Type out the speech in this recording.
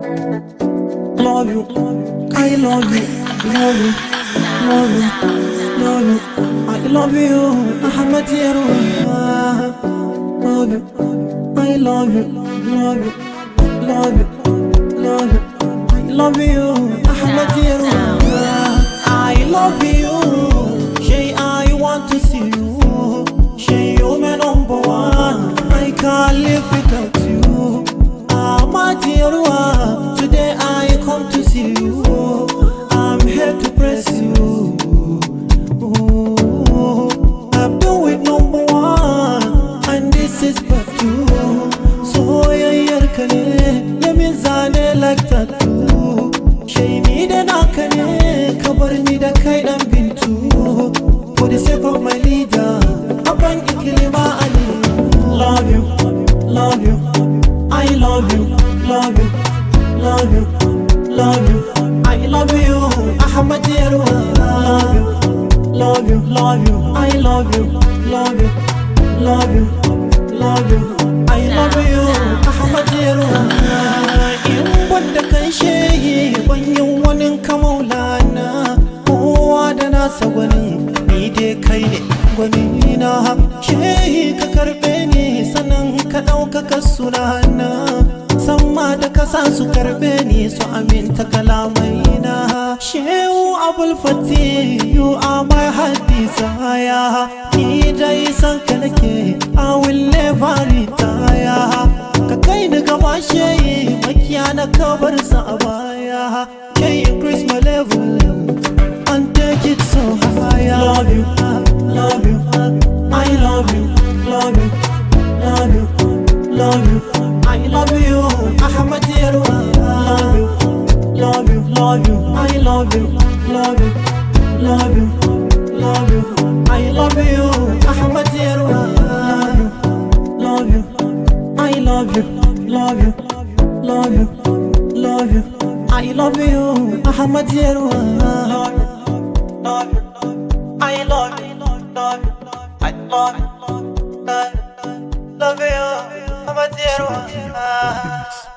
Love you, I love you, love you, love you, love you. I love you, Ahmed Yarwa. Love you, I love you, love you, love you, love you. I love you, Ahmed Yarwa. I love you, Shay, I want to see you. Shay, you're my number one. I can't live without you. Ahmed Yarwa. Today I come to see you. I'm here to press you. I'm done with number one, and this is part two. So yeah, kane, ya min zane like tattoo. Shay ni da naka ne, ka bar ni da kai dan bintu. For the sake of my leader, Aban Ikilima Ali. Love you, love you, I love you, love you, love you, love you. I love you, Ahmed Yarwa. Love you, love you, love you. I love you, love you, love you, love you. I love you, Ahmed Yarwa. In wanda kan sheye banyan wani kamaulana, kowa da nasa gwanin, ni dai kai ne gwanina. Shehi ka karbe ni sannan ka ɗaukaka sunana. Sama da kasa su karbe ni su aminta kalamaina. Shehu Abul Fati, you are my heart desire. Ni dai san ka nake, I will never retire. Ka kai ni gaba shehi, makiya na kabar sa a baya. Can you increase my level and take it so higher? Love you, love you, I love you, love you, love you, love you. I love you, Ahmed Yarwa. Love you, love you, I love you, love you, love you, love you. I love you, Ahmed Yarwa. Love you, I love you, love you, love you, love you. I love you, Ahmed Yarwa. Love you, I love you, love you, I love you, love you, Ahmed Yarwa.